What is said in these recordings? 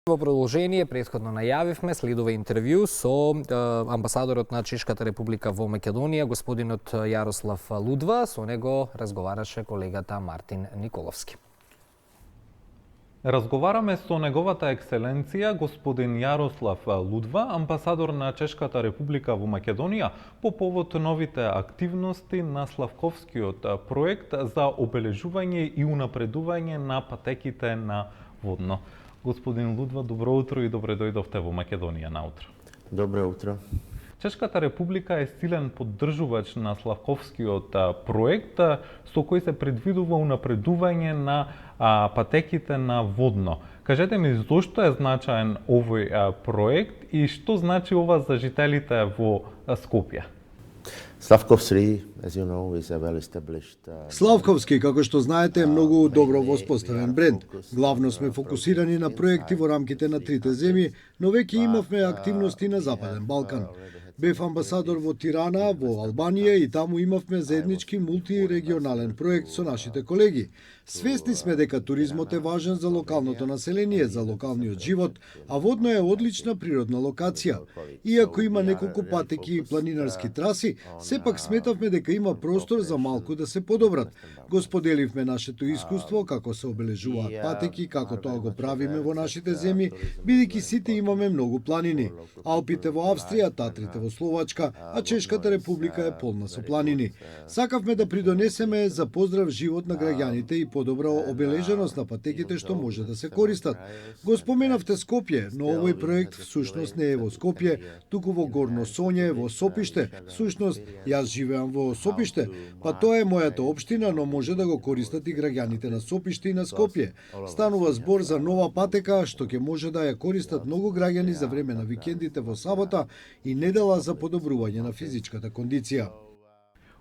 Во продолжение, претходно најавивме, следува интервју со амбасадорот на Чешката република во Македонија, господинот Јарослав Лудва. Со него разговараше колегата Мартин Николовски. Разговараме со неговата екселенција, господин Јарослав Лудва, амбасадор на Чешката република во Македонија, по повод новите активности на Славковскиот проект за обележување и унапредување на патеките на водно. Господин Лудва, добро утро и добре дојдовте во Македонија наутро. Добро утро. Чешката република е силен поддржувач на Славковскиот проект, со кој се предвидува унапредување на патеките на водно. Кажете ми, зошто е значаен овој проект и што значи ова за жителите во Скопје? Славковски, како што знаете, е многу добро воспоставен бренд. Главно сме фокусирани на проекти во рамките на трите земји, но веќе имавме активности на Западен Балкан. Бев амбасадор во Тирана, во Албанија и таму имавме заеднички мултирегионален проект со нашите колеги. Свесни сме дека туризмот е важен за локалното население, за локалниот живот, а водно е одлична природна локација. Иако има неколку патеки и планинарски траси, сепак сметавме дека има простор за малку да се подобрат. Го споделивме нашето искуство, како се обележуваат патеки, како тоа го правиме во нашите земји, бидејќи сите имаме многу планини. Алпите во Австрија, Татрите во Словачка, а Чешката република е полна со планини. Сакавме да придонесеме за поздрав живот на граѓаните и подобра обележеност на патеките што може да се користат. Го споменавте Скопје, но овој проект всушност не е во Скопје, туку во Горно Соње, во Сопиште. Всушност, јас живеам во Сопиште, па тоа е мојата општина, но може да го користат и граѓаните на Сопиште и на Скопје. Станува збор за нова патека што ќе може да ја користат многу граѓани за време на викендите во сабота и недела за подобрување на физичката кондиција.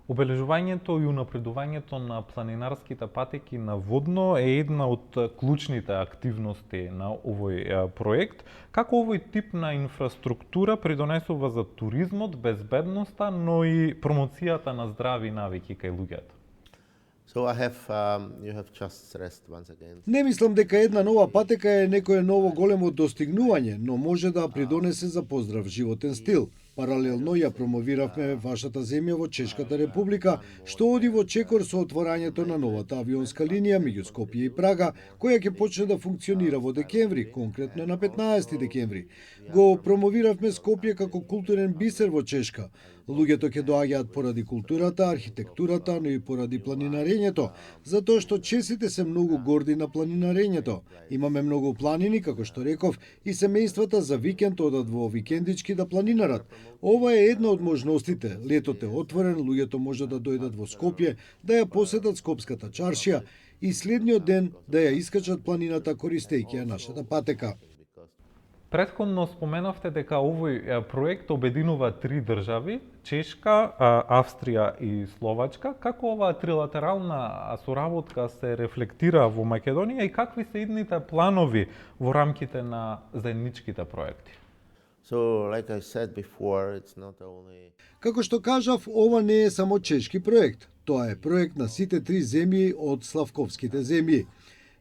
Обележувањето и унапредувањето на планинарските патеки на водно е една од клучните активности на овој проект. Како овој тип на инфраструктура придонесува за туризмот, безбедноста, но и промоцијата на здрави навики кај луѓето? Не мислам дека една нова патека е некое ново големо достигнување, но може да придонесе за поздрав животен стил. Паралелно ја промовиравме вашата земја во Чешката република, што оди во чекор со отворањето на новата авионска линија меѓу Скопје и Прага, која ќе почне да функционира во декември, конкретно на 15 декември. Го промовиравме Скопје како културен бисер во Чешка. Луѓето ќе доаѓаат поради културата, архитектурата, но и поради планинарењето, затоа што чесите се многу горди на планинарењето. Имаме многу планини, како што реков, и семејствата за викенд одат во викендички да планинарат. Ова е една од можностите. Летот е отворен, луѓето може да дојдат во Скопје, да ја посетат Скопската чаршија и следниот ден да ја искачат планината користејќи ја нашата патека. Претходно споменавте дека овој проект обединува три држави, Чешка, Австрија и Словачка. Како оваа трилатерална соработка се рефлектира во Македонија и какви се идните планови во рамките на заедничките проекти? Како што кажав, ова не е само чешки проект. Тоа е проект на сите три земји од Славковските земји.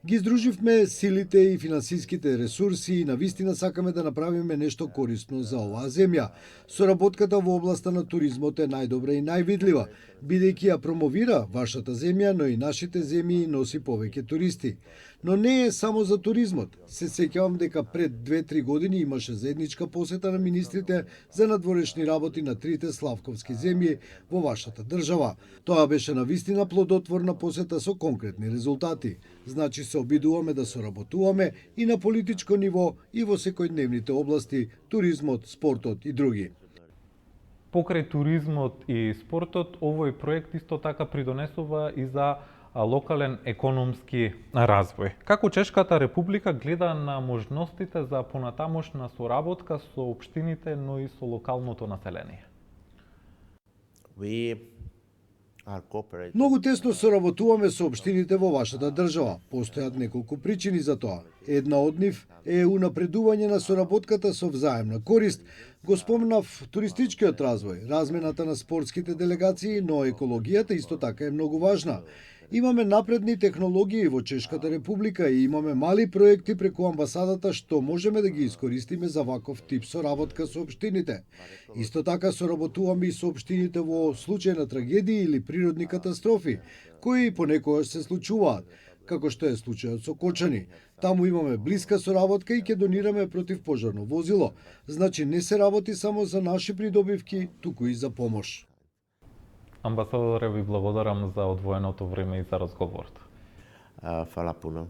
Ги издруживме силите и финансиските ресурси и навистина сакаме да направиме нешто корисно за оваа земја. Соработката во областа на туризмот е најдобра и највидлива, бидејќи ја промовира вашата земја, но и нашите земји носи повеќе туристи. Но не е само за туризмот. Се сеќавам дека пред 2-3 години имаше заедничка посета на министрите за надворешни работи на трите славковски земји во вашата држава. Тоа беше навистина плодотворна посета со конкретни резултати. Значи се обидуваме да соработуваме и на политичко ниво и во секојдневните области, туризмот, спортот и други. Покрај туризмот и спортот, овој проект исто така придонесува и за локален економски развој. Како Чешката република гледа на можностите за понатамошна соработка со општините, но и со локалното население? Многу тесно соработуваме со општините во вашата држава. Постојат неколку причини за тоа. Една од нив е унапредување на соработката со взаемна корист. Го спомнав туристичкиот развој, размената на спортските делегации, но екологијата исто така е многу важна. Имаме напредни технологии во Чешката република и имаме мали проекти преку амбасадата што можеме да ги искористиме за ваков тип соработка со општините. Исто така соработуваме и со општините во случај на трагедии или природни катастрофи, кои понекогаш се случуваат, како што е случајот со Кочани. Таму имаме блиска соработка и ќе донираме противпожарно возило. Значи не се работи само за наши придобивки, туку и за помош. Амбасадоре, ви благодарам за одвоеното време и за разговорот. Fala puno.